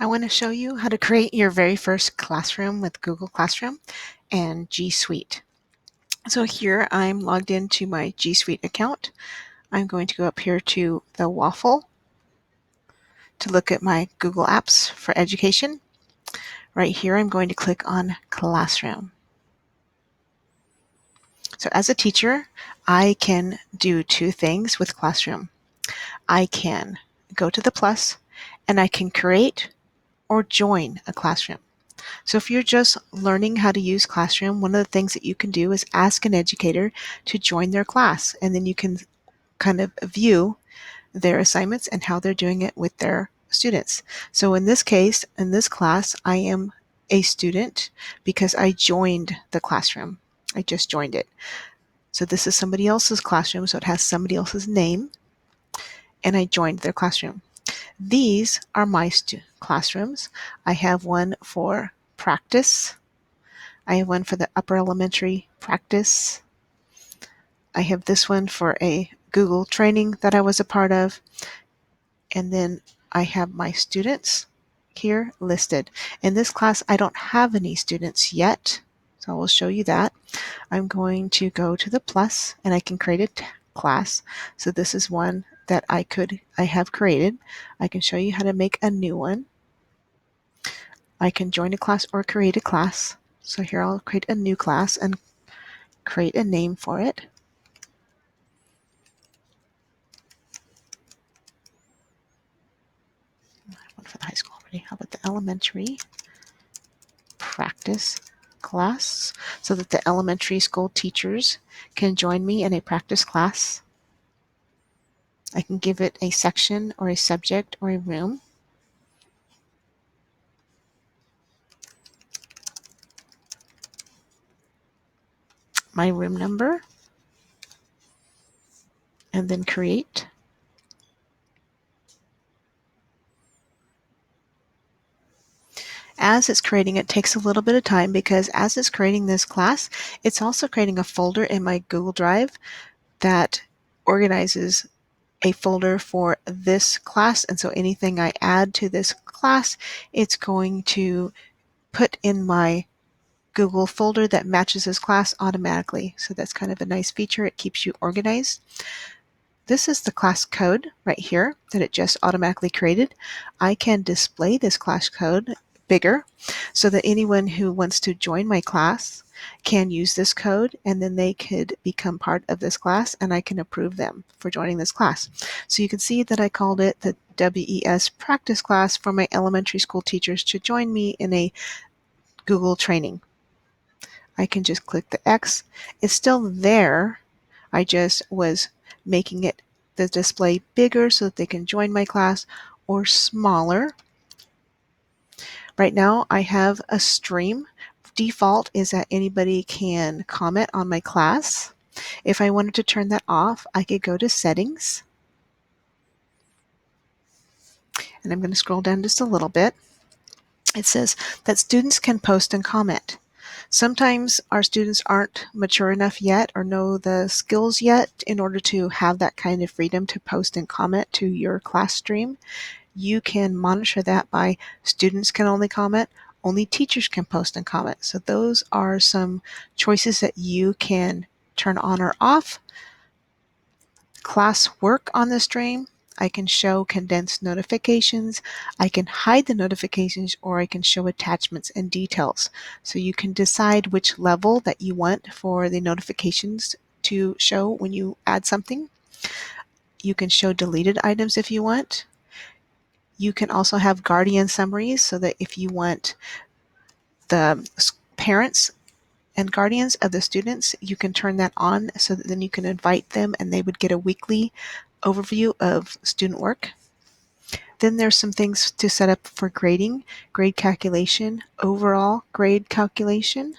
I want to show you how to create your very first classroom with Google Classroom and GSuite. So here I'm logged into my GSuite account. I'm going to go up here to the waffle to look at my Google Apps for education. Right here I'm going to click on Classroom. So as a teacher, I can do two things with Classroom. I can go to the plus and I can create or join a classroom. So if you're just learning how to use Classroom, one of the things that you can do is ask an educator to join their class, and then you can kind of view their assignments and how they're doing it with their students. So in this case, in this class, I am a student because I joined the classroom. I just joined it. So this is somebody else's classroom, so it has somebody else's name, and I joined their classroom. These are my classrooms. I have one for practice. I have one for the upper elementary practice. I have this one for a Google training that I was a part of. And then I have my students here listed. In this class, I don't have any students yet, so I will show you that. I'm going to go to the plus and I can create a class. So this is one that I have created. I can show you how to make a new one. I can join a class or create a class. So here I'll create a new class and create a name for it. One for the high school already. How about the elementary practice class so that the elementary school teachers can join me in a practice class? I can give it a section or a subject or a room. My room number, and then create. As it's creating, it takes a little bit of time because as it's creating this class, it's also creating a folder in my Google Drive that organizes a folder for this class. And so anything I add to this class, it's going to put in my Google folder that matches this class automatically. So that's kind of a nice feature. It keeps you organized. This is the class code right here that it just automatically created. I can display this class code bigger so that anyone who wants to join my class can use this code, and then they could become part of this class and I can approve them for joining this class. So you can see that I called it the WES practice class for my elementary school teachers to join me in a Google training. I can just click the X. It's still there. I just was making it the display bigger so that they can join my class, or smaller. Right now I have a stream. Default is that anybody can comment on my class. If I wanted to turn that off, I could go to settings. And I'm going to scroll down just a little bit. It says that students can post and comment. Sometimes our students aren't mature enough yet or know the skills yet in order to have that kind of freedom to post and comment to your class stream. You can monitor that by students can only comment, only teachers can post and comment. So those are some choices that you can turn on or off. Class work on the stream. I can show condensed notifications, I can hide the notifications, or I can show attachments and details. So you can decide which level that you want for the notifications to show when you add something. You can show deleted items if you want. You can also have guardian summaries so that if you want the parents and guardians of the students, you can turn that on so that then you can invite them and they would get a weekly overview of student work. Then there's some things to set up for grading, grade calculation, overall grade calculation.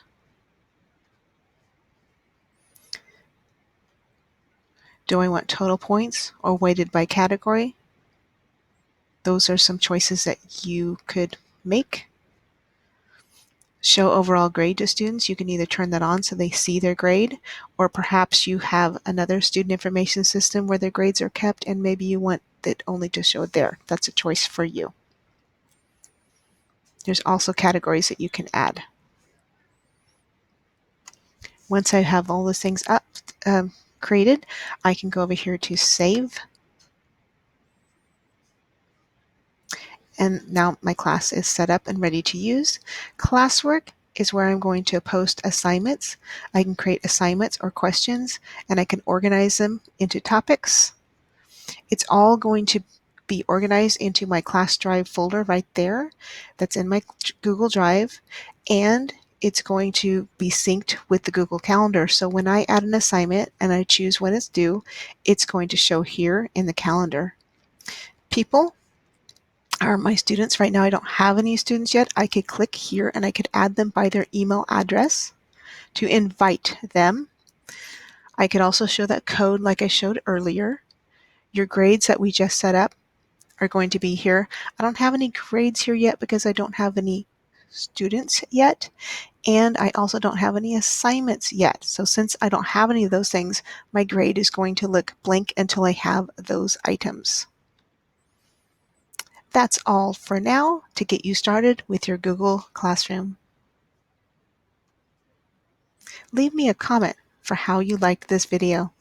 Do I want total points or weighted by category? Those are some choices that you could make. Show overall grade to students. You can either turn that on so they see their grade, or perhaps you have another student information system where their grades are kept and maybe you want it only to show there. That's a choice for you. There's also categories that you can add. Once I have all those things up created, I can go over here to Save. And now my class is set up and ready to use. Classwork is where I'm going to post assignments. I can create assignments or questions, and I can organize them into topics. It's all going to be organized into my class drive folder right there. That's in my Google Drive, and it's going to be synced with the Google Calendar. So when I add an assignment and I choose when it's due, it's going to show here in the calendar. People are my students. Right now I don't have any students yet. I could click here and I could add them by their email address to invite them. I could also show that code like I showed earlier. Your grades that we just set up are going to be here. I don't have any grades here yet because I don't have any students yet, and I also don't have any assignments yet. So since I don't have any of those things, my grade is going to look blank until I have those items. That's all for now to get you started with your Google Classroom. Leave me a comment for how you liked this video.